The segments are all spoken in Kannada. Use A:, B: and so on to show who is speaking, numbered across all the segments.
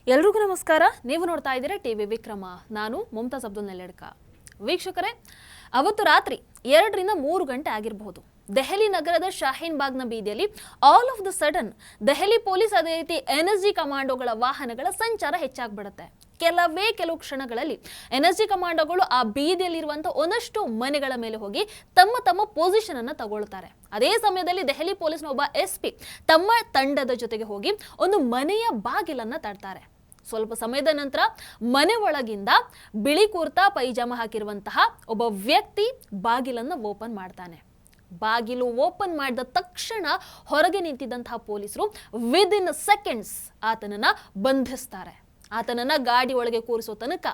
A: ಎಲ್ರಿಗೂ ನಮಸ್ಕಾರ. ನೀವು ನೋಡ್ತಾ ಇದ್ದೀರಾ ಟಿವಿ ವಿಕ್ರಮ. ನಾನು ಮುಮ್ತಾಜ್ ಅಬ್ದುಲ್ ನೆಲ್ಲೆಡ್ಕ. ವೀಕ್ಷಕರೇ, ಅವತ್ತು ರಾತ್ರಿ 2 ರಿಂದ 3 ಗಂಟೆ ಆಗಿರಬಹುದು. ದೆಹಲಿ ನಗರದ ಶಾಹೀನ್ ಬಾಗ್ನ ಬೀದಿಯಲ್ಲಿ all of the sudden Delhi police ಅದೇ ರೀತಿ ಎನ್ಎಸ್ಜಿ ಕಮಾಂಡೋಗಳ ವಾಹನಗಳ ಸಂಚಾರ ಹೆಚ್ಚಾಗ್ಬಿಡುತ್ತೆ. ಕೆಲವು ಕ್ಷಣಗಳಲ್ಲಿ ಎನ್ಎಸ್ಜಿ ಕಮಾಂಡೋಗಳು ಆ ಬೀದಿಯಲ್ಲಿರುವಂತಹ ಒಂದಷ್ಟು ಮನೆಗಳ ಮೇಲೆ ಹೋಗಿ ತಮ್ಮ ಪೊಸಿಷನ್ ಅನ್ನ ತಗೊಳ್ತಾರೆ. ಅದೇ ಸಮಯದಲ್ಲಿ ದೆಹಲಿ ಪೊಲೀಸ್ನ ಒಬ್ಬ SP ತಮ್ಮ ತಂಡದ ಜೊತೆಗೆ ಹೋಗಿ ಒಂದು ಮನೆಯ ಬಾಗಿಲನ್ನ ತಡ್ತಾರೆ. ಸ್ವಲ್ಪ ಸಮಯದ ನಂತರ ಮನೆ ಒಳಗಿಂದ ಬಿಳಿ ಕುರ್ತಾ ಪೈಜಾಮ ಹಾಕಿರುವಂತಹ ಒಬ್ಬ ವ್ಯಕ್ತಿ ಬಾಗಿಲನ್ನು ಓಪನ್ ಮಾಡ್ತಾನೆ. ಬಾಗಿಲು ಓಪನ್ ಮಾಡಿದ ತಕ್ಷಣ ಹೊರಗೆ ನಿಂತಿದ್ದಂತಹ ಪೊಲೀಸರು ವಿದಿನ್ ಸೆಕೆಂಡ್ಸ್ ಆತನನ್ನ ಬಂಧಿಸ್ತಾರೆ. ಆತನನ್ನ ಗಾಡಿ ಒಳಗೆ ಕೂರಿಸೋ ತನಕ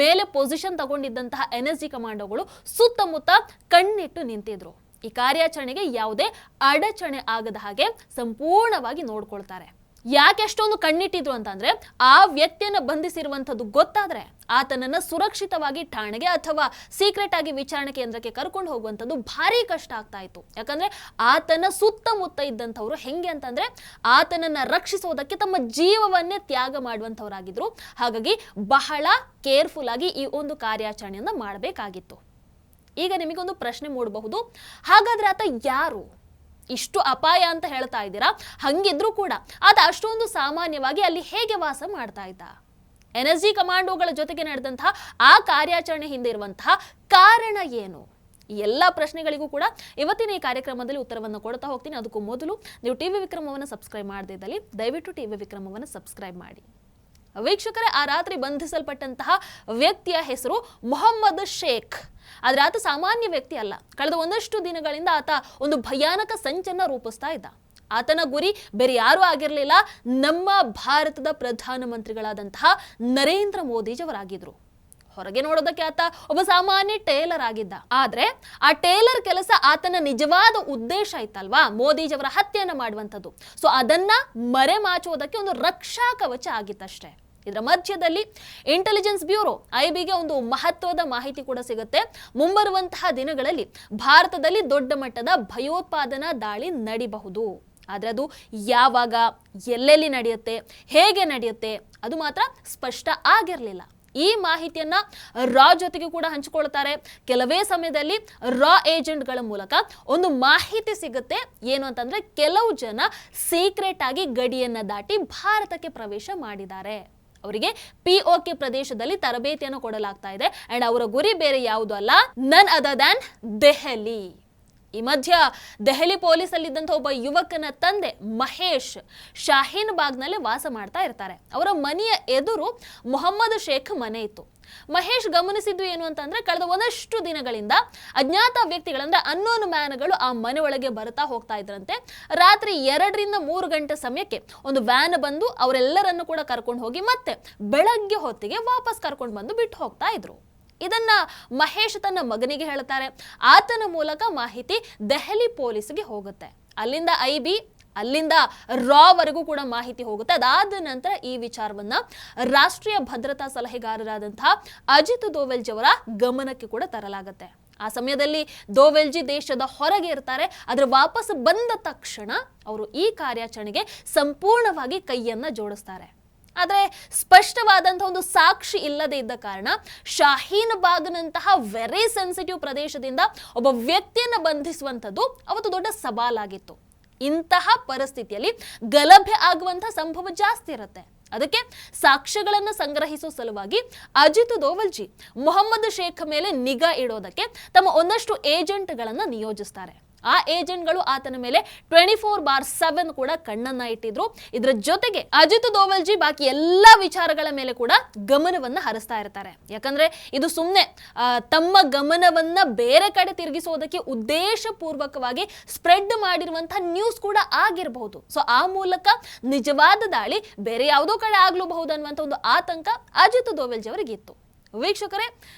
A: ಮೇಲೆ ಪೊಸಿಷನ್ ತಗೊಂಡಿದ್ದಂತಹ ಎನ್ಎಸ್ಜಿ ಕಮಾಂಡೋಗಳು ಸುತ್ತಮುತ್ತ ಕಣ್ಣಿಟ್ಟು ನಿಂತಿದ್ರು. ಈ ಕಾರ್ಯಾಚರಣೆಗೆ ಯಾವುದೇ ಅಡಚಣೆ ಆಗದ ಹಾಗೆ ಸಂಪೂರ್ಣವಾಗಿ ನೋಡ್ಕೊಳ್ತಾರೆ. ಯಾಕೆ ಅಷ್ಟೊಂದು ಕಣ್ಣಿಟ್ಟಿದ್ರು ಅಂತಂದ್ರೆ, ಆ ವ್ಯಕ್ತಿಯನ್ನ ಬಂಧಿಸಿರುವಂಥದ್ದು ಗೊತ್ತಾದ್ರೆ ಆತನನ್ನ ಸುರಕ್ಷಿತವಾಗಿ ಠಾಣೆಗೆ ಅಥವಾ ಸೀಕ್ರೆಟ್ ಆಗಿ ವಿಚಾರಣೆ ಕೇಂದ್ರಕ್ಕೆ ಕರ್ಕೊಂಡು ಹೋಗುವಂಥದ್ದು ಭಾರಿ ಕಷ್ಟ ಆಗ್ತಾ ಇತ್ತು. ಯಾಕಂದ್ರೆ ಆತನ ಸುತ್ತಮುತ್ತ ಇದ್ದಂಥವ್ರು ಹೆಂಗೆ ಅಂತಂದ್ರೆ ಆತನನ್ನ ರಕ್ಷಿಸೋದಕ್ಕೆ ತಮ್ಮ ಜೀವವನ್ನೇ ತ್ಯಾಗ ಮಾಡುವಂಥವ್ರಾಗಿದ್ರು. ಹಾಗಾಗಿ ಬಹಳ ಕೇರ್ಫುಲ್ ಆಗಿ ಈ ಒಂದು ಕಾರ್ಯಾಚರಣೆಯನ್ನ ಮಾಡಬೇಕಾಗಿತ್ತು. ಈಗ ನಿಮಗೊಂದು ಪ್ರಶ್ನೆ ಮೂಡಬಹುದು, ಹಾಗಾದ್ರೆ ಆತ ಯಾರು? ಇಷ್ಟು ಅಪಾಯ ಅಂತ ಹೇಳ್ತಾ ಇದ್ದೀರಾ, ಹಂಗಿದ್ರು ಕೂಡ ಆತ ಅಷ್ಟೊಂದು ಸಾಮಾನ್ಯವಾಗಿ ಅಲ್ಲಿ ಹೇಗೆ ವಾಸ ಮಾಡ್ತಾ ಇದ್ದ? ಎನ್ಎಸ್ಜಿ ಕಮಾಂಡೋಗಳ ಜೊತೆಗೆ ನಡೆದಂತಹ ಆ ಕಾರ್ಯಾಚರಣೆ ಹಿಂದೆ ಇರುವಂತಹ ಕಾರಣ ಏನು? ಈ ಎಲ್ಲ ಪ್ರಶ್ನೆಗಳಿಗೂ ಕೂಡ ಇವತ್ತಿನ ಈ ಕಾರ್ಯಕ್ರಮದಲ್ಲಿ ಉತ್ತರವನ್ನು ಕೊಡ್ತಾ ಹೋಗ್ತೀನಿ. ಅದಕ್ಕೂ ಮೊದಲು ನೀವು ಟಿವಿ ವಿಕ್ರಮವನ್ನು ಸಬ್ಸ್ಕ್ರೈಬ್ ಮಾಡದಿದ್ದಲ್ಲಿ ದಯವಿಟ್ಟು ಟಿವಿ ವಿಕ್ರಮವನ್ನು ಸಬ್ಸ್ಕ್ರೈಬ್ ಮಾಡಿ. ವೀಕ್ಷಕರೇ, ಆ ರಾತ್ರಿ ಬಂಧಿಸಲ್ಪಟ್ಟಂತಹ ವ್ಯಕ್ತಿಯ ಹೆಸರು ಮೊಹಮ್ಮದ್ ಶೇಖ್. ಆದ್ರೆ ಆತ ಸಾಮಾನ್ಯ ವ್ಯಕ್ತಿ ಅಲ್ಲ. ಕಳೆದ ಒಂದಷ್ಟು ದಿನಗಳಿಂದ ಆತ ಒಂದು ಭಯಾನಕ ಸಂಚನ್ನ ರೂಪಿಸ್ತಾ ಇದ್ದ. ಆತನ ಗುರಿ ಬೇರೆ ಯಾರೂ ಆಗಿರಲಿಲ್ಲ, ನಮ್ಮ ಭಾರತದ ಪ್ರಧಾನಮಂತ್ರಿಗಳಾದಂತಹ ನರೇಂದ್ರ ಮೋದಿಜಿಯವರಾಗಿದ್ರು. ಹೊರಗೆ ನೋಡೋದಕ್ಕೆ ಆತ ಒಬ್ಬ ಸಾಮಾನ್ಯ ಟೇಲರ್ ಆಗಿದ್ದ. ಆದ್ರೆ ಆ ಟೇಲರ್ ಕೆಲಸ ಆತನ ನಿಜವಾದ ಉದ್ದೇಶ ಇತ್ತಲ್ವಾ, ಮೋದಿಜಿಯವರ ಹತ್ಯೆಯನ್ನ ಮಾಡುವಂಥದ್ದು. ಸೊ ಅದನ್ನ ಮರೆಮಾಚುವುದಕ್ಕೆ ಒಂದು ರಕ್ಷಾ ಕವಚ ಆಗಿತ್ತಷ್ಟೇ. ಇದರ ಮಧ್ಯದಲ್ಲಿ ಇಂಟೆಲಿಜೆನ್ಸ್ ಬ್ಯೂರೋ IBಗೆ ಒಂದು ಮಹತ್ವದ ಮಾಹಿತಿ ಕೂಡ ಸಿಗುತ್ತೆ. ಮುಂಬರುವಂತಹ ದಿನಗಳಲ್ಲಿ ಭಾರತದಲ್ಲಿ ದೊಡ್ಡ ಮಟ್ಟದ ಭಯೋತ್ಪಾದನಾ ದಾಳಿ ನಡಿಬಹುದು. ಆದ್ರೆ ಅದು ಯಾವಾಗ, ಎಲ್ಲೆಲ್ಲಿ ನಡೆಯುತ್ತೆ, ಹೇಗೆ ನಡೆಯುತ್ತೆ ಅದು ಮಾತ್ರ ಸ್ಪಷ್ಟ ಆಗಿರಲಿಲ್ಲ. ಈ ಮಾಹಿತಿಯನ್ನ ರಾ ಜೊತೆಗೆ ಕೂಡ ಹಂಚಿಕೊಳ್ತಾರೆ. ಕೆಲವೇ ಸಮಯದಲ್ಲಿ ರಾ ಏಜೆಂಟ್ಗಳ ಮೂಲಕ ಒಂದು ಮಾಹಿತಿ ಸಿಗುತ್ತೆ. ಏನು ಅಂತಂದ್ರೆ, ಕೆಲವು ಜನ ಸೀಕ್ರೆಟ್ ಆಗಿ ಗಡಿಯನ್ನ ದಾಟಿ ಭಾರತಕ್ಕೆ ಪ್ರವೇಶ ಮಾಡಿದ್ದಾರೆ. ಅವರಿಗೆ POK ಪ್ರದೇಶದಲ್ಲಿ ತರಬೇತಿಯನ್ನು ಕೊಡಲಾಗ್ತಾ ಇದೆ. ಅಂಡ್ ಅವರ ಗುರಿ ಬೇರೆ ಯಾವುದು ಅಲ್ಲ, ನನ್ ಅದರ್ ದ್ಯಾನ್ ದೆಹಲಿ. ಈ ಮಧ್ಯ ದೆಹಲಿ ಪೊಲೀಸ್ ಅಲ್ಲಿದ್ದಂಥ ಒಬ್ಬ ಯುವಕನ ತಂದೆ ಮಹೇಶ್ ಶಾಹೀನ್ ಬಾಗ್ನಲ್ಲಿ ವಾಸ ಮಾಡ್ತಾ ಇರ್ತಾರೆ. ಅವರ ಮನೆಯ ಎದುರು ಮೊಹಮ್ಮದ್ ಶೇಖ್ ಮನೆ ಇತ್ತು. ಮಹೇಶ್ ಗಮನಿಸಿದ್ದು ಏನು ಅಂತಂದ್ರೆ, ಕಳೆದ ಒಂದಷ್ಟು ದಿನಗಳಿಂದ ಅಜ್ಞಾತ ವ್ಯಕ್ತಿಗಳಂದ್ರೆ ಅನ್ನೋನ್ ಮ್ಯಾನ್ಗಳು ಆ ಮನೆ ಒಳಗೆ ಬರ್ತಾ ಹೋಗ್ತಾ ಇದ್ರಂತೆ. ರಾತ್ರಿ 2 ರಿಂದ 3 ಗಂಟೆ ಸಮಯಕ್ಕೆ ಒಂದು ವ್ಯಾನ್ ಬಂದು ಅವರೆಲ್ಲರನ್ನು ಕೂಡ ಕರ್ಕೊಂಡು ಹೋಗಿ ಮತ್ತೆ ಬೆಳಗ್ಗೆ ಹೊತ್ತಿಗೆ ವಾಪಸ್ ಕರ್ಕೊಂಡು ಬಂದು ಬಿಟ್ಟು ಹೋಗ್ತಾ ಇದ್ರು. ಇದನ್ನ ಮಹೇಶ್ ತನ್ನ ಮಗನಿಗೆ ಹೇಳ್ತಾರೆ. ಆತನ ಮೂಲಕ ಮಾಹಿತಿ ದೆಹಲಿ ಪೊಲೀಸ್ಗೆ ಹೋಗುತ್ತೆ. ಅಲ್ಲಿಂದ IB, ಅಲ್ಲಿಂದ ರಾ ವರೆಗೂ ಕೂಡ ಮಾಹಿತಿ ಹೋಗುತ್ತೆ. ಅದಾದ ನಂತರ ಈ ವಿಚಾರವನ್ನ ರಾಷ್ಟ್ರೀಯ ಭದ್ರತಾ ಸಲಹೆಗಾರರಾದಂತಹ ಅಜಿತ್ ದೋವಲ್ಜಿ ಅವರ ಗಮನಕ್ಕೆ ಕೂಡ ತರಲಾಗುತ್ತೆ. ಆ ಸಮಯದಲ್ಲಿ ದೋವಲ್ಜಿ ದೇಶದ ಹೊರಗೆ ಇರ್ತಾರೆ. ಆದ್ರೆ ವಾಪಸ್ ಬಂದ ತಕ್ಷಣ ಅವರು ಈ ಕಾರ್ಯಾಚರಣೆಗೆ ಸಂಪೂರ್ಣವಾಗಿ ಕೈಯನ್ನ ಜೋಡಿಸ್ತಾರೆ. ಆದರೆ ಸ್ಪಷ್ಟವಾದಂತಹ ಒಂದು ಸಾಕ್ಷಿ ಇಲ್ಲದೆ ಇದ್ದ ಕಾರಣ ಶಾಹೀನ್ ಬಾಗ್ನಂತಹ ವೆರಿ ಸೆನ್ಸಿಟಿವ್ ಪ್ರದೇಶದಿಂದ ಒಬ್ಬ ವ್ಯಕ್ತಿಯನ್ನು ಬಂಧಿಸುವಂಥದ್ದು ಅವತ್ತು ದೊಡ್ಡ ಸವಾಲಾಗಿತ್ತು. ಇಂತಹ ಪರಿಸ್ಥಿತಿಯಲ್ಲಿ ಗಲಭೆ ಆಗುವಂತಹ ಸಂಭವ ಜಾಸ್ತಿ ಇರುತ್ತೆ. ಅದಕ್ಕೆ ಸಾಕ್ಷ್ಯಗಳನ್ನು ಸಂಗ್ರಹಿಸುವ ಸಲುವಾಗಿ ಅಜಿತ್ ದೋವಲ್ಜಿ ಮೊಹಮ್ಮದ್ ಶೇಖ್ ಮೇಲೆ ನಿಗಾ ಇಡೋದಕ್ಕೆ ತಮ್ಮ ಒಂದಷ್ಟು ಏಜೆಂಟ್ಗಳನ್ನು ನಿಯೋಜಿಸ್ತಾರೆ. ಆ ಏಜೆಂಟ್ಗಳು ಆತನ ಮೇಲೆ 24/7 ಕೂಡ ಕಣ್ಣನ್ನ ಇಟ್ಟಿದ್ರು. ಇದರ ಜೊತೆಗೆ ಅಜಿತ್ ದೋವಲ್ಜಿ ಬಾಕಿ ಎಲ್ಲಾ ವಿಚಾರಗಳ ಮೇಲೆ ಕೂಡ ಗಮನವನ್ನ ಹರಿಸ್ತಾ ಇರ್ತಾರೆ. ಯಾಕಂದ್ರೆ ಇದು ಸುಮ್ಮನೆ ತಮ್ಮ ಗಮನವನ್ನ ಬೇರೆ ಕಡೆ ತಿರುಗಿಸೋದಕ್ಕೆ ಉದ್ದೇಶ ಪೂರ್ವಕವಾಗಿ ಸ್ಪ್ರೆಡ್ ಮಾಡಿರುವಂತಹ ನ್ಯೂಸ್ ಕೂಡ ಆಗಿರಬಹುದು. ಸೊ ಆ ಮೂಲಕ ನಿಜವಾದ ದಾಳಿ ಬೇರೆ ಯಾವುದೋ ಕಡೆ ಆಗ್ಲೂಬಹುದು ಅನ್ನುವಂಥ ಒಂದು ಆತಂಕ ಅಜಿತ್ ದೋವಲ್ಜಿ ಅವರಿಗೆ ಇತ್ತು. ವೀಕ್ಷಕರೇ,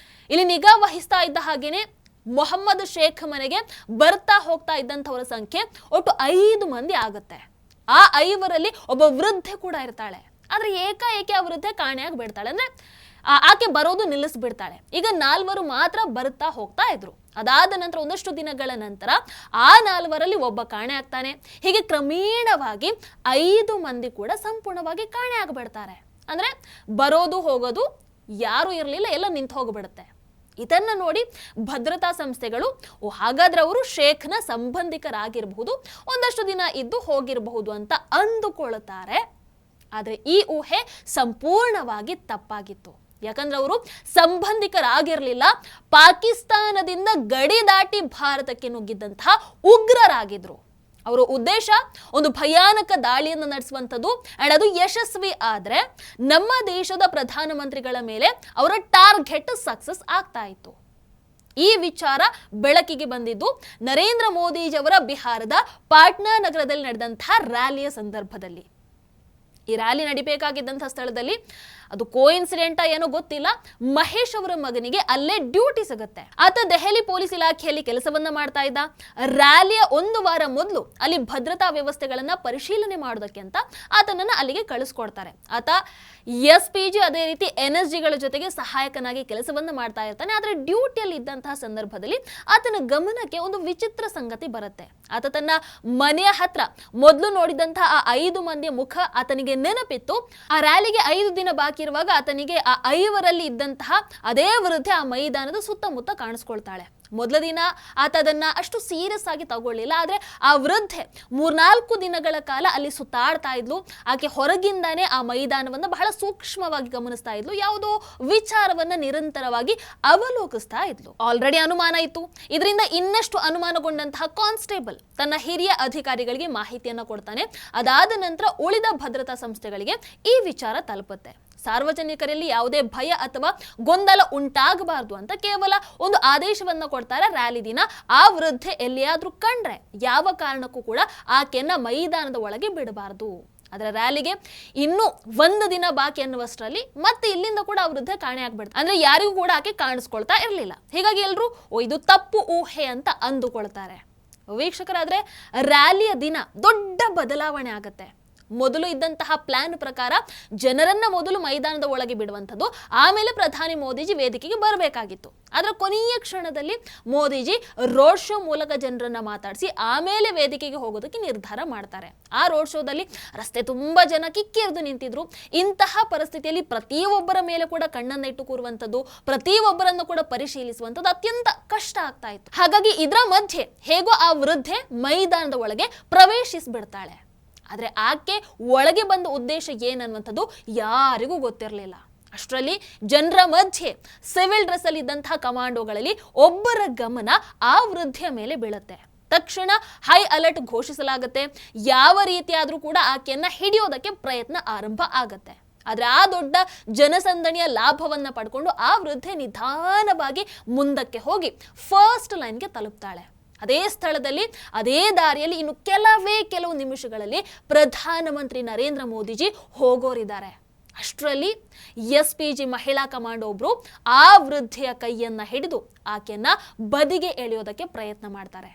A: ಇಲ್ಲಿ ನಿಗಾ ವಹಿಸ್ತಾ ಇದ್ದ ಹಾಗೇನೆ ಮೊಹಮ್ಮದ್ ಶೇಖ್ ಮನೆಗೆ ಬರ್ತಾ ಹೋಗ್ತಾ ಇದ್ದಂಥವರ ಸಂಖ್ಯೆ ಒಟ್ಟು 5 ಮಂದಿ ಆಗುತ್ತೆ. ಆ 5ರಲ್ಲಿ ಒಬ್ಬ ವೃದ್ಧೆ ಕೂಡ ಇರ್ತಾಳೆ. ಆದ್ರೆ ಏಕಾಏಕಿ ಆ ವೃದ್ಧೆ ಕಾಣೆಯಾಗಿ ಬಿಡ್ತಾಳೆ. ಅಂದ್ರೆ ಆಕೆ ಬರೋದು ನಿಲ್ಲಿಸ್ಬಿಡ್ತಾಳೆ. ಈಗ 4 ಮಾತ್ರ ಬರ್ತಾ ಹೋಗ್ತಾ ಇದ್ರು. ಅದಾದ ನಂತರ ಒಂದಷ್ಟು ದಿನಗಳ ನಂತರ ಆ 4ರಲ್ಲಿ ಒಬ್ಬ ಕಾಣೆ ಆಗ್ತಾನೆ. ಹೀಗೆ ಕ್ರಮೇಣವಾಗಿ 5 ಮಂದಿ ಕೂಡ ಸಂಪೂರ್ಣವಾಗಿ ಕಾಣೆ ಆಗ್ಬಿಡ್ತಾರೆ. ಅಂದ್ರೆ ಬರೋದು ಹೋಗೋದು ಯಾರು ಇರಲಿಲ್ಲ, ಎಲ್ಲ ನಿಂತು ಹೋಗ್ಬಿಡುತ್ತೆ. ಇದನ್ನ ನೋಡಿ ಭದ್ರತಾ ಸಂಸ್ಥೆಗಳು ಹಾಗಾದ್ರೆ ಅವರು ಶೇಖ್ನ ಸಂಬಂಧಿಕರಾಗಿರಬಹುದು, ಒಂದಷ್ಟು ದಿನ ಇದ್ದು ಹೋಗಿರಬಹುದು ಅಂತ ಅಂದುಕೊಳ್ತಾರೆ. ಆದ್ರೆ ಈ ಊಹೆ ಸಂಪೂರ್ಣವಾಗಿ ತಪ್ಪಾಗಿತ್ತು. ಯಾಕಂದ್ರೆ ಅವರು ಸಂಬಂಧಿಕರಾಗಿರ್ಲಿಲ್ಲ, ಪಾಕಿಸ್ತಾನದಿಂದ ಗಡಿ ದಾಟಿ ಭಾರತಕ್ಕೆ ನುಗ್ಗಿದ್ದಂತಹ ಉಗ್ರರಾಗಿದ್ರು. ಅವರ ಉದ್ದೇಶ ಒಂದು ಭಯಾನಕ ದಾಳಿಯನ್ನು ನಡೆಸುವಂಥದ್ದು. ಅಂಡ್ ಅದು ಯಶಸ್ವಿ ಆದ್ರೆ ನಮ್ಮ ದೇಶದ ಪ್ರಧಾನಮಂತ್ರಿಗಳ ಮೇಲೆ ಅವರ ಟಾರ್ಗೆಟ್ ಸಕ್ಸಸ್ ಆಗ್ತಾ ಇತ್ತು. ಈ ವಿಚಾರ ಬೆಳಕಿಗೆ ಬಂದಿದ್ದು ನರೇಂದ್ರ ಮೋದಿಜಿಯವರ ಬಿಹಾರದ ಪಾಟ್ನಾ ನಗರದಲ್ಲಿ ನಡೆದಂತಹ ರ್ಯಾಲಿಯ ಸಂದರ್ಭದಲ್ಲಿ. ಈ ರ್ಯಾಲಿ ನಡಿಬೇಕಾಗಿದ್ದಂಥ ಸ್ಥಳದಲ್ಲಿ ಅದು ಕೋಇನ್ಸಿಡೆಂಟಾ ಏನೋ ಗೊತ್ತಿಲ್ಲ, ಮಹೇಶ್ ಅವರ ಮಗನಿಗೆ ಅಲ್ಲೇ ಡ್ಯೂಟಿ ಸಿಗುತ್ತೆ. ಆತ ದೆಹಲಿ ಪೊಲೀಸ್ ಇಲಾಖೆಯಲ್ಲಿ ಕೆಲಸವನ್ನ ಮಾಡ್ತಾ ಇದ್ದ. ರ್ಯಾಲಿಯ ಒಂದು ವಾರ ಮೊದಲು ಅಲ್ಲಿ ಭದ್ರತಾ ವ್ಯವಸ್ಥೆಗಳನ್ನ ಪರಿಶೀಲನೆ ಮಾಡೋದಕ್ಕೆ ಅಂತ ಆತನನ್ನ ಅಲ್ಲಿಗೆ ಕಳಿಸ್ಕೊಡ್ತಾರೆ. ಆತ SPG ಅದೇ ರೀತಿ NSGಗಳ ಜೊತೆಗೆ ಸಹಾಯಕನಾಗಿ ಕೆಲಸವನ್ನ ಮಾಡ್ತಾ ಇರ್ತಾನೆ. ಆದ್ರೆ ಡ್ಯೂಟಿಯಲ್ಲಿ ಇದ್ದಂತಹ ಸಂದರ್ಭದಲ್ಲಿ ಆತನ ಗಮನಕ್ಕೆ ಒಂದು ವಿಚಿತ್ರ ಸಂಗತಿ ಬರುತ್ತೆ. ಆತ ತನ್ನ ಮನೆಯ ಹತ್ರ ಮೊದಲು ನೋಡಿದಂತಹ ಆ 5 ಮಂದಿಯ ಮುಖ ಆತನಿಗೆ ನೆನಪಿತ್ತು. ಆ ರ್ಯಾಲಿಗೆ 5 ದಿನ ಬಾಕಿ ಇರುವಾಗ ಆತನಿಗೆ ಆ 5ರಲ್ಲಿ ಇದ್ದಂತಹ ಅದೇ ವೃದ್ಧೆ ಆ ಮೈದಾನದ ಸುತ್ತಮುತ್ತ ಕಾಣಿಸ್ಕೊಳ್ತಾಳೆ. ಮೊದಲ ದಿನ ಆತ ಅದನ್ನ ಅಷ್ಟು ಸೀರಿಯಸ್ ಆಗಿ ತಗೊಳ್ಳಿಲ್ಲ. ಆದ್ರೆ ಆ ವೃದ್ಧೆ 3-4 ದಿನಗಳ ಕಾಲ ಅಲ್ಲಿ ಸುತ್ತಾಡ್ತಾ ಇದ್ಲು. ಆಕೆ ಹೊರಗಿಂದಾನೆ ಆ ಮೈದಾನವನ್ನ ಬಹಳ ಸೂಕ್ಷ್ಮವಾಗಿ ಗಮನಿಸ್ತಾ ಇದ್ಲು. ಯಾವುದೋ ವಿಚಾರವನ್ನ ನಿರಂತರವಾಗಿ ಅವಲೋಕಿಸ್ತಾ ಇದ್ಲು. ಆಲ್ರೆಡಿ ಅನುಮಾನ ಇತ್ತು. ಇದರಿಂದ ಇನ್ನಷ್ಟು ಅನುಮಾನಗೊಂಡಂತಹ ಕಾನ್ಸ್ಟೇಬಲ್ ತನ್ನ ಹಿರಿಯ ಅಧಿಕಾರಿಗಳಿಗೆ ಮಾಹಿತಿಯನ್ನ ಕೊಡ್ತಾನೆ. ಅದಾದ ನಂತರ ಉಳಿದ ಭದ್ರತಾ ಸಂಸ್ಥೆಗಳಿಗೆ ಈ ವಿಚಾರ ತಲುಪುತ್ತೆ. ಸಾರ್ವಜನಿಕರಲ್ಲಿ ಯಾವುದೇ ಭಯ ಅಥವಾ ಗೊಂದಲ ಉಂಟಾಗಬಾರದು ಅಂತ ಕೇವಲ ಒಂದು ಆದೇಶವನ್ನ ಕೊಡ್ತಾರೆ. ರ್ಯಾಲಿ ದಿನ ಆ ವೃದ್ಧೆ ಎಲ್ಲಿಯಾದ್ರೂ ಕಂಡ್ರೆ ಯಾವ ಕಾರಣಕ್ಕೂ ಕೂಡ ಆಕೆಯನ್ನ ಮೈದಾನದ ಒಳಗೆ ಬಿಡಬಾರದು. ಅದರ ರ್ಯಾಲಿಗೆ ಇನ್ನೂ 1 ದಿನ ಬಾಕಿ ಅನ್ನುವಷ್ಟರಲ್ಲಿ ಮತ್ತೆ ಇಲ್ಲಿಂದ ಕೂಡ ಆ ವೃದ್ಧೆ ಕಾಣೆ ಆಗ್ಬಿಡ್ತಾರೆ. ಅಂದ್ರೆ ಯಾರಿಗೂ ಕೂಡ ಆಕೆ ಕಾಣಿಸ್ಕೊಳ್ತಾ ಇರಲಿಲ್ಲ. ಹೀಗಾಗಿ ಎಲ್ಲರೂ ಇದು ತಪ್ಪು ಊಹೆ ಅಂತ ಅಂದುಕೊಳ್ತಾರೆ. ವೀಕ್ಷಕರಾದ್ರೆ ರ್ಯಾಲಿಯ ದಿನ ದೊಡ್ಡ ಬದಲಾವಣೆ ಆಗತ್ತೆ. ಮೊದಲು ಇದ್ದಂತಹ ಪ್ಲಾನ್ ಪ್ರಕಾರ ಜನರನ್ನ ಮೊದಲು ಮೈದಾನದ ಒಳಗೆ ಬಿಡುವಂಥದ್ದು, ಆಮೇಲೆ ಪ್ರಧಾನಿ ಮೋದಿಜಿ ವೇದಿಕೆಗೆ ಬರಬೇಕಾಗಿತ್ತು. ಆದ್ರೆ ಕೊನೆಯ ಕ್ಷಣದಲ್ಲಿ ಮೋದಿಜಿ ರೋಡ್ ಶೋ ಮೂಲಕ ಜನರನ್ನ ಮಾತಾಡಿಸಿ ಆಮೇಲೆ ವೇದಿಕೆಗೆ ಹೋಗೋದಕ್ಕೆ ನಿರ್ಧಾರ ಮಾಡ್ತಾರೆ. ಆ ರೋಡ್ ಶೋದಲ್ಲಿ ರಸ್ತೆ ತುಂಬಾ ಜನ ಕಿಕ್ಕಿರಿದು ನಿಂತಿದ್ರು. ಇಂತಹ ಪರಿಸ್ಥಿತಿಯಲ್ಲಿ ಪ್ರತಿಯೊಬ್ಬರ ಮೇಲೆ ಕೂಡ ಕಣ್ಣನ್ನ ಇಟ್ಟು ಕೂರುವಂಥದ್ದು, ಪ್ರತಿಯೊಬ್ಬರನ್ನು ಕೂಡ ಪರಿಶೀಲಿಸುವಂಥದ್ದು ಅತ್ಯಂತ ಕಷ್ಟ ಆಗ್ತಾ ಇತ್ತು. ಹಾಗಾಗಿ ಇದರ ಮಧ್ಯೆ ಹೇಗೋ ಆ ವೃದ್ಧೆ ಮೈದಾನದ ಒಳಗೆ ಪ್ರವೇಶಿಸ್ಬಿಡ್ತಾಳೆ. ಆದ್ರೆ ಆಕೆ ಒಳಗೆ ಬಂದ ಉದ್ದೇಶ ಏನನ್ನುವಂಥದ್ದು ಯಾರಿಗೂ ಗೊತ್ತಿರಲಿಲ್ಲ. ಅಷ್ಟರಲ್ಲಿ ಜನರ ಮಧ್ಯೆ ಸಿವಿಲ್ ಡ್ರೆಸ್ ಅಲ್ಲಿ ಇದ್ದಂತಹ ಕಮಾಂಡೋಗಳಲ್ಲಿ ಒಬ್ಬರ ಗಮನ ಆ ವೃದ್ಧೆಯ ಮೇಲೆ ಬೀಳುತ್ತೆ. ತಕ್ಷಣ ಹೈ ಅಲರ್ಟ್ ಘೋಷಿಸಲಾಗುತ್ತೆ. ಯಾವ ರೀತಿಯಾದ್ರೂ ಕೂಡ ಆಕೆಯನ್ನ ಹಿಡಿಯೋದಕ್ಕೆ ಪ್ರಯತ್ನ ಆರಂಭ ಆಗತ್ತೆ. ಆದ್ರೆ ಆ ದೊಡ್ಡ ಜನಸಂದಣಿಯ ಲಾಭವನ್ನ ಪಡ್ಕೊಂಡು ಆ ವೃದ್ಧೆ ನಿಧಾನವಾಗಿ ಮುಂದಕ್ಕೆ ಹೋಗಿ ಫಸ್ಟ್ ಲೈನ್ಗೆ ತಲುಪ್ತಾಳೆ. ಅದೇ ಸ್ಥಳದಲ್ಲಿ ಅದೇ ದಾರಿಯಲ್ಲಿ ಇನ್ನು ಕೆಲವು ನಿಮಿಷಗಳಲ್ಲಿ ಪ್ರಧಾನಮಂತ್ರಿ ನರೇಂದ್ರ ಮೋದಿಜಿ ಹೋಗೋರಿದ್ದಾರೆ. ಅಷ್ಟರಲ್ಲಿ SPG ಮಹಿಳಾ ಕಮಾಂಡೋ ಒಬ್ರು ಆ ವೃದ್ಧೆಯ ಕೈಯನ್ನ ಹಿಡಿದು ಆಕೆಯನ್ನ ಬದಿಗೆ ಎಳೆಯೋದಕ್ಕೆ ಪ್ರಯತ್ನ ಮಾಡ್ತಾರೆ.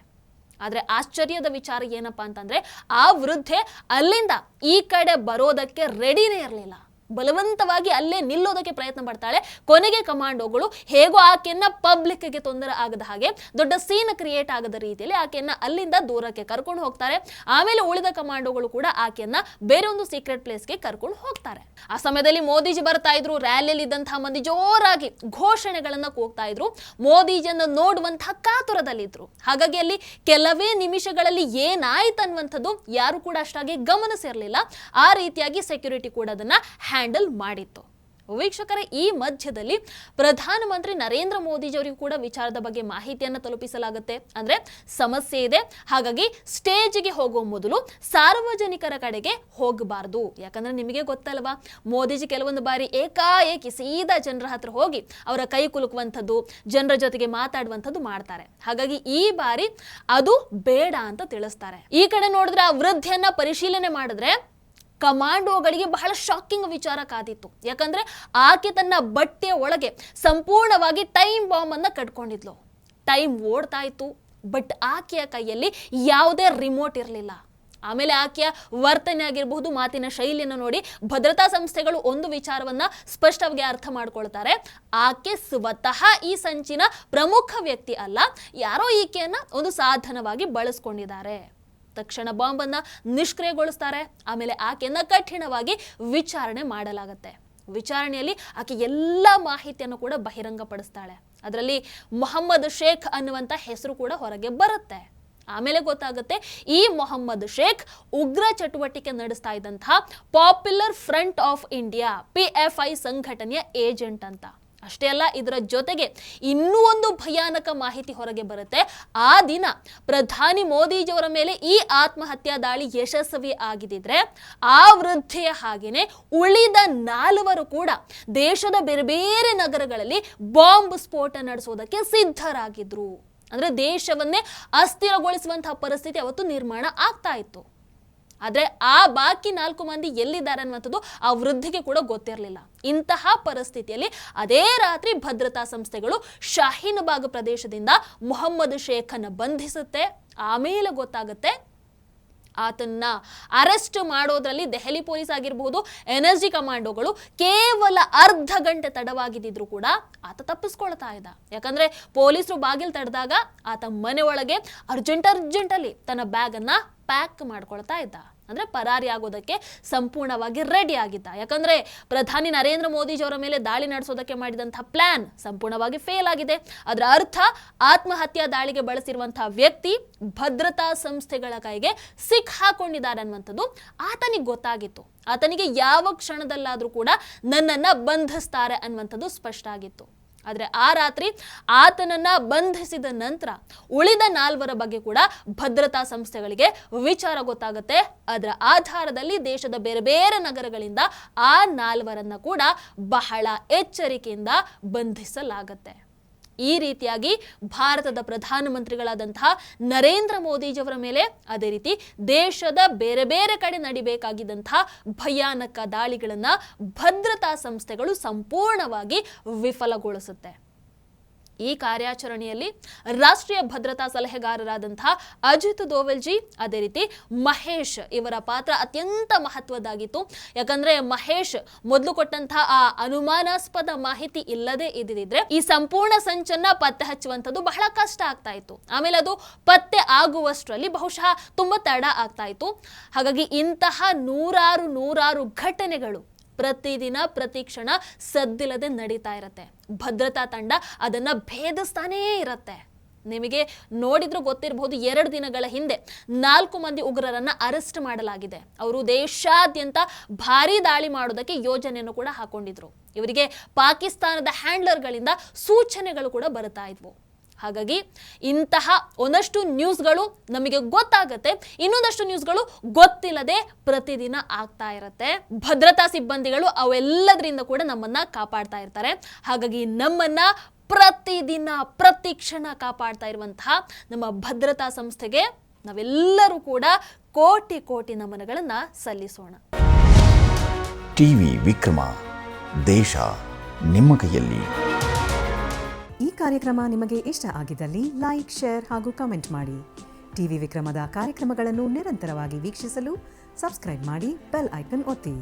A: ಆದ್ರೆ ಆಶ್ಚರ್ಯದ ವಿಚಾರ ಏನಪ್ಪಾ ಅಂತಂದ್ರೆ ಆ ವೃದ್ಧೆ ಅಲ್ಲಿಂದ ಈ ಕಡೆ ಬರೋದಕ್ಕೆ ರೆಡಿನೇ ಇರಲಿಲ್ಲ. ಬಲವಂತವಾಗಿ ಅಲ್ಲೇ ನಿಲ್ಲೋದಕ್ಕೆ ಪ್ರಯತ್ನ ಪಡ್ತಾಳೆ. ಕೊನೆಗೆ ಕಮಾಂಡೋಗಳು ಹೇಗೋ ಆಕೆಯನ್ನ ಪಬ್ಲಿಕ್ಗೆ ತೊಂದರೆ ಆಗದ ಹಾಗೆ, ದೊಡ್ಡ ಸೀನ್ ಕ್ರಿಯೇಟ್ ಆಗದ ರೀತಿಯಲ್ಲಿ ಆಕೆಯನ್ನ ಅಲ್ಲಿಂದ ದೂರಕ್ಕೆ ಕರ್ಕೊಂಡು ಹೋಗ್ತಾರೆ. ಆಮೇಲೆ ಉಳಿದ ಕಮಾಂಡೋಗಳು ಕೂಡ ಆಕೆಯನ್ನ ಬೇರೆ ಒಂದು ಸೀಕ್ರೆಟ್ ಪ್ಲೇಸ್ಗೆ ಕರ್ಕೊಂಡು ಹೋಗ್ತಾರೆ. ಆ ಸಮಯದಲ್ಲಿ ಮೋದಿಜಿ ಬರ್ತಾ ಇದ್ರು. ರ್ಯಾಲಿಯಲ್ಲಿ ಇದ್ದಂತಹ ಮಂದಿ ಜೋರಾಗಿ ಘೋಷಣೆಗಳನ್ನ ಕೂಗ್ತಾ ಇದ್ರು. ಮೋದಿಜಿಯನ್ನು ನೋಡುವಂತಹ ಕಾತುರದಲ್ಲಿದ್ರು. ಹಾಗಾಗಿ ಅಲ್ಲಿ ಕೆಲವೇ ನಿಮಿಷಗಳಲ್ಲಿ ಏನಾಯ್ತು ಅನ್ನುವಂಥದ್ದು ಯಾರು ಕೂಡ ಅಷ್ಟಾಗಿ ಗಮನಿಸಿರಲಿಲ್ಲ. ಆ ರೀತಿಯಾಗಿ ಸೆಕ್ಯೂರಿಟಿ ಕೂಡ ಅದನ್ನ ಹ್ಯಾಂಡಲ್ ಮಾಡಿತ್ತು. ವೀಕ್ಷಕರೇ, ಈ ಮಧ್ಯದಲ್ಲಿ ಪ್ರಧಾನಮಂತ್ರಿ ನರೇಂದ್ರ ಮೋದಿಜಿ ಅವರಿಗೂ ಕೂಡ ವಿಚಾರದ ಬಗ್ಗೆ ಮಾಹಿತಿಯನ್ನು ತಲುಪಿಸಲಾಗುತ್ತೆ. ಅಂದ್ರೆ ಸಮಸ್ಯೆ ಇದೆ, ಹಾಗಾಗಿ ಸ್ಟೇಜ್ಗೆ ಹೋಗುವ ಮೊದಲು ಸಾರ್ವಜನಿಕರ ಕಡೆಗೆ ಹೋಗಬಾರ್ದು. ಯಾಕಂದ್ರೆ ನಿಮಗೆ ಗೊತ್ತಲ್ವಾ, ಮೋದಿಜಿ ಕೆಲವೊಂದು ಬಾರಿ ಏಕಾಏಕಿ ಸೀದಾ ಜನರ ಹತ್ರ ಹೋಗಿ ಅವರ ಕೈ ಕುಲುಕುವಂಥದ್ದು, ಜನರ ಜೊತೆಗೆ ಮಾತಾಡುವಂಥದ್ದು ಮಾಡ್ತಾರೆ. ಹಾಗಾಗಿ ಈ ಬಾರಿ ಅದು ಬೇಡ ಅಂತ ತಿಳಿಸ್ತಾರೆ. ಈ ಕಡೆ ನೋಡಿದ್ರೆ ಆ ವೃದ್ಧೆಯನ್ನ ಪರಿಶೀಲನೆ ಮಾಡಿದ್ರೆ ಕಮಾಂಡೋಗಳಿಗೆ ಬಹಳ ಶಾಕಿಂಗ್ ವಿಚಾರ ಕಾದಿತ್ತು. ಯಾಕಂದ್ರೆ ಆಕೆ ತನ್ನ ಬಟ್ಟೆಯ ಒಳಗೆ ಸಂಪೂರ್ಣವಾಗಿ ಟೈಮ್ ಬಾಂಬ್ ಅನ್ನ ಕಟ್ಕೊಂಡಿದ್ಲು. ಟೈಮ್ ಓಡ್ತಾ ಇತ್ತು, ಬಟ್ ಆಕೆಯ ಕೈಯಲ್ಲಿ ಯಾವುದೇ ರಿಮೋಟ್ ಇರಲಿಲ್ಲ. ಆಮೇಲೆ ಆಕೆಯ ವರ್ತನೆ ಆಗಿರಬಹುದು, ಮಾತಿನ ಶೈಲಿಯನ್ನು ನೋಡಿ ಭದ್ರತಾ ಸಂಸ್ಥೆಗಳು ಒಂದು ವಿಚಾರವನ್ನ ಸ್ಪಷ್ಟವಾಗಿ ಅರ್ಥ ಮಾಡ್ಕೊಳ್ತಾರೆ. ಆಕೆ ಸ್ವತಃ ಈ ಸಂಚಿನ ಪ್ರಮುಖ ವ್ಯಕ್ತಿ ಅಲ್ಲ, ಯಾರೋ ಈಕೆಯನ್ನ ಒಂದು ಸಾಧನವಾಗಿ ಬಳಸ್ಕೊಂಡಿದ್ದಾರೆ. ತಕ್ಷಣ ಬಾಂಬ್ ಅನ್ನ ನಿಷ್ಕ್ರಿಯಗೊಳಿಸ್ತಾರೆ. ಆಮೇಲೆ ಆಕೆಯನ್ನ ಕಠಿಣವಾಗಿ ವಿಚಾರಣೆ ಮಾಡಲಾಗುತ್ತೆ. ವಿಚಾರಣೆಯಲ್ಲಿ ಆಕೆ ಎಲ್ಲ ಮಾಹಿತಿಯನ್ನು ಕೂಡ ಬಹಿರಂಗಪಡಿಸ್ತಾಳೆ. ಅದರಲ್ಲಿ ಮೊಹಮ್ಮದ್ ಶೇಖ್ ಅನ್ನುವಂಥ ಹೆಸರು ಕೂಡ ಹೊರಗೆ ಬರುತ್ತೆ. ಆಮೇಲೆ ಗೊತ್ತಾಗುತ್ತೆ ಈ ಮೊಹಮ್ಮದ್ ಶೇಖ್ ಉಗ್ರ ಚಟುವಟಿಕೆ ನಡೆಸ್ತಾ ಇದ್ದಂತಹ popular front of India PFI ಸಂಘಟನೆಯ ಏಜೆಂಟ್ ಅಂತ. ಅಷ್ಟೇ ಅಲ್ಲ, ಇದರ ಜೊತೆಗೆ ಇನ್ನೂ ಒಂದು ಭಯಾನಕ ಮಾಹಿತಿ ಹೊರಗೆ ಬರುತ್ತೆ. ಆ ದಿನ ಪ್ರಧಾನಿ ಮೋದಿಜಿಯವರ ಮೇಲೆ ಈ ಆತ್ಮಹತ್ಯಾ ದಾಳಿ ಯಶಸ್ವಿ ಆಗಿದ್ದಿದ್ರೆ ಆ ವೃದ್ಧೆಯ ಹಾಗೇನೆ ಉಳಿದ 4 ಕೂಡ ದೇಶದ ಬೇರೆ ಬೇರೆ ನಗರಗಳಲ್ಲಿ ಬಾಂಬ್ ಸ್ಫೋಟ ನಡೆಸೋದಕ್ಕೆ ಸಿದ್ಧರಾಗಿದ್ರು. ಅಂದ್ರೆ ದೇಶವನ್ನೇ ಅಸ್ಥಿರಗೊಳಿಸುವಂತಹ ಪರಿಸ್ಥಿತಿ ಅವತ್ತು ನಿರ್ಮಾಣ ಆಗ್ತಾ ಇತ್ತು. ಆದ್ರೆ ಆ ಬಾಕಿ 4 ಮಂದಿ ಎಲ್ಲಿದ್ದಾರೆ ಅನ್ನುವಂಥದ್ದು ಆ ವೃದ್ಧಿಗೆ ಕೂಡ ಗೊತ್ತಿರಲಿಲ್ಲ. ಇಂತಹ ಪರಿಸ್ಥಿತಿಯಲ್ಲಿ ಅದೇ ರಾತ್ರಿ ಭದ್ರತಾ ಸಂಸ್ಥೆಗಳು ಶಾಹೀನ್ ಬಾಗ್ ಪ್ರದೇಶದಿಂದ ಮೊಹಮ್ಮದ್ ಶೇಖನ್ನು ಬಂಧಿಸುತ್ತೆ. ಆಮೇಲೆ ಗೊತ್ತಾಗುತ್ತೆ ಆತನ್ನ ಅರೆಸ್ಟ್ ಮಾಡೋದ್ರಲ್ಲಿ ದೆಹಲಿ ಪೊಲೀಸ್ ಆಗಿರಬಹುದು, NSG ಕಮಾಂಡೋಗಳು ಕೇವಲ ಅರ್ಧ ಗಂಟೆ ತಡವಾಗಿದ್ದಿದ್ರು ಕೂಡ ಆತ ತಪ್ಪಿಸ್ಕೊಳ್ತಾ ಇದ್ದ. ಯಾಕಂದ್ರೆ ಪೊಲೀಸರು ಬಾಗಿಲು ತಡೆದಾಗ ಆತ ಮನೆ ಒಳಗೆ ಅರ್ಜೆಂಟಲ್ಲಿ ತನ್ನ ಬ್ಯಾಗ್ ಅನ್ನ ಪ್ಯಾಕ್ ಮಾಡ್ಕೊಳ್ತಾ ಇದ್ದ. ಅಂದ್ರೆ ಪರಾರಿ ಆಗೋದಕ್ಕೆ ಸಂಪೂರ್ಣವಾಗಿ ರೆಡಿ ಆಗಿದ್ದ. ಯಾಕಂದ್ರೆ ಪ್ರಧಾನಿ ನರೇಂದ್ರ ಮೋದಿಜಿಯವರ ಮೇಲೆ ದಾಳಿ ನಡೆಸೋದಕ್ಕೆ ಮಾಡಿದಂತಹ ಪ್ಲಾನ್ ಸಂಪೂರ್ಣವಾಗಿ ಫೇಲ್ ಆಗಿದೆ. ಅದರ ಅರ್ಥ ಆತ್ಮಹತ್ಯಾ ದಾಳಿಗೆ ಬಳಸಿರುವಂತಹ ವ್ಯಕ್ತಿ ಭದ್ರತಾ ಸಂಸ್ಥೆಗಳ ಕೈಗೆ ಸಿಕ್ಕಾಕೊಂಡಿದ್ದಾರೆ ಅನ್ನುವಂಥದ್ದು ಆತನಿಗೆ ಗೊತ್ತಾಗಿತ್ತು. ಆತನಿಗೆ ಯಾವ ಕ್ಷಣದಲ್ಲಾದ್ರೂ ಕೂಡ ನನ್ನನ್ನ ಬಂಧಿಸ್ತಾರೆ ಅನ್ನುವಂಥದ್ದು ಸ್ಪಷ್ಟ ಆಗಿತ್ತು. ಆದರೆ ಆ ರಾತ್ರಿ ಆತನನ್ನ ಬಂಧಿಸಿದ ನಂತರ ಉಳಿದ 4 ಬಗ್ಗೆ ಕೂಡ ಭದ್ರತಾ ಸಂಸ್ಥೆಗಳಿಗೆ ವಿಚಾರ ಗೊತ್ತಾಗುತ್ತೆ. ಅದರ ಆಧಾರದಲ್ಲಿ ದೇಶದ ಬೇರೆ ಬೇರೆ ನಗರಗಳಿಂದ ಆ 4 ಕೂಡ ಬಹಳ ಎಚ್ಚರಿಕೆಯಿಂದ ಬಂಧಿಸಲಾಗುತ್ತೆ. ಈ ರೀತಿಯಾಗಿ ಭಾರತದ ಪ್ರಧಾನಮಂತ್ರಿಗಳಾದಂತಹ ನರೇಂದ್ರ ಮೋದಿಜಿಯವರ ಮೇಲೆ, ಅದೇ ರೀತಿ ದೇಶದ ಬೇರೆ ಬೇರೆ ಕಡೆ ನಡಿಬೇಕಾಗಿದ್ದಂತಹ ಭಯಾನಕ ದಾಳಿಗಳನ್ನ ಭದ್ರತಾ ಸಂಸ್ಥೆಗಳು ಸಂಪೂರ್ಣವಾಗಿ ವಿಫಲಗೊಳಿಸುತ್ತೆ. ಈ ಕಾರ್ಯಾಚರಣೆಯಲ್ಲಿ ರಾಷ್ಟ್ರೀಯ ಭದ್ರತಾ ಸಲಹೆಗಾರರಾದಂತಹ ಅಜಿತ್ ದೋವಲ್ಜಿ, ಅದೇ ರೀತಿ ಮಹೇಶ್ ಇವರ ಪಾತ್ರ ಅತ್ಯಂತ ಮಹತ್ವದ್ದಾಗಿತ್ತು. ಯಾಕಂದ್ರೆ ಮಹೇಶ್ ಮೊದಲು ಕೊಟ್ಟಂತಹ ಆ ಅನುಮಾನಾಸ್ಪದ ಮಾಹಿತಿ ಇಲ್ಲದೆ ಇದ್ದಿದ್ರೆ ಈ ಸಂಪೂರ್ಣ ಸಂಚನ್ನ ಪತ್ತೆ ಹಚ್ಚುವಂಥದ್ದು ಬಹಳ ಕಷ್ಟ ಆಗ್ತಾ ಇತ್ತು. ಆಮೇಲೆ ಅದು ಪತ್ತೆ ಆಗುವಷ್ಟರಲ್ಲಿ ಬಹುಶಃ ತುಂಬಾ ತಡ ಆಗ್ತಾ ಇತ್ತು. ಹಾಗಾಗಿ ಇಂತಹ ನೂರಾರು ಘಟನೆಗಳು ಪ್ರತಿದಿನ ಪ್ರತಿಕ್ಷಣ ಸದ್ದಿಲ್ಲದೆ ನಡೀತಾ ಇರತ್ತೆ. ಭದ್ರತಾ ತಂಡ ಅದನ್ನ ಭೇದಿಸ್ತಾನೇ ಇರತ್ತೆ. ನಿಮಗೆ ನೋಡಿದ್ರೂ ಗೊತ್ತಿರಬಹುದು, 2 ದಿನಗಳ ಹಿಂದೆ 4 ಮಂದಿ ಉಗ್ರರನ್ನ ಅರೆಸ್ಟ್ ಮಾಡಲಾಗಿದೆ. ಅವರು ದೇಶಾದ್ಯಂತ ಭಾರಿ ದಾಳಿ ಮಾಡೋದಕ್ಕೆ ಯೋಜನೆಯನ್ನು ಕೂಡ ಹಾಕೊಂಡಿದ್ರು. ಇವರಿಗೆ ಪಾಕಿಸ್ತಾನದ ಹ್ಯಾಂಡ್ಲರ್ಗಳಿಂದ ಸೂಚನೆಗಳು ಕೂಡ ಬರ್ತಾ ಇದ್ವು. ಹಾಗಾಗಿ ಇಂತಹ ಒಂದಷ್ಟು ನ್ಯೂಸ್ಗಳು ನಮಗೆ ಗೊತ್ತಾಗತ್ತೆ, ಇನ್ನೊಂದಷ್ಟು ನ್ಯೂಸ್ಗಳು ಗೊತ್ತಿಲ್ಲದೆ ಪ್ರತಿದಿನ ಆಗ್ತಾ ಇರತ್ತೆ. ಭದ್ರತಾ ಸಿಬ್ಬಂದಿಗಳು ಅವೆಲ್ಲದರಿಂದ ಕೂಡ ನಮ್ಮನ್ನ ಕಾಪಾಡ್ತಾ ಇರ್ತಾರೆ. ಹಾಗಾಗಿ ನಮ್ಮನ್ನ ಪ್ರತಿದಿನ ಪ್ರತಿಕ್ಷಣ ಕಾಪಾಡ್ತಾ ಇರುವಂತಹ ನಮ್ಮ ಭದ್ರತಾ ಸಂಸ್ಥೆಗೆ ನಾವೆಲ್ಲರೂ ಕೂಡ ಕೋಟಿ ನಮನಗಳನ್ನ ಸಲ್ಲಿಸೋಣ.
B: ಟಿವಿ ವಿಕ್ರಮ, ದೇಶ ನಿಮ್ಮ ಕೈಯಲ್ಲಿ.
C: ಈ ಕಾರ್ಯಕ್ರಮ ನಿಮಗೆ ಇಷ್ಟ ಆಗಿದ್ದಲ್ಲಿ ಲೈಕ್, ಶೇರ್ ಹಾಗೂ ಕಮೆಂಟ್ ಮಾಡಿ. ಟಿವಿ ವಿಕ್ರಮದ ಕಾರ್ಯಕ್ರಮಗಳನ್ನು ನಿರಂತರವಾಗಿ ವೀಕ್ಷಿಸಲು ಸಬ್ಸ್ಕ್ರೈಬ್ ಮಾಡಿ, ಬೆಲ್ ಐಕನ್ ಒತ್ತಿ.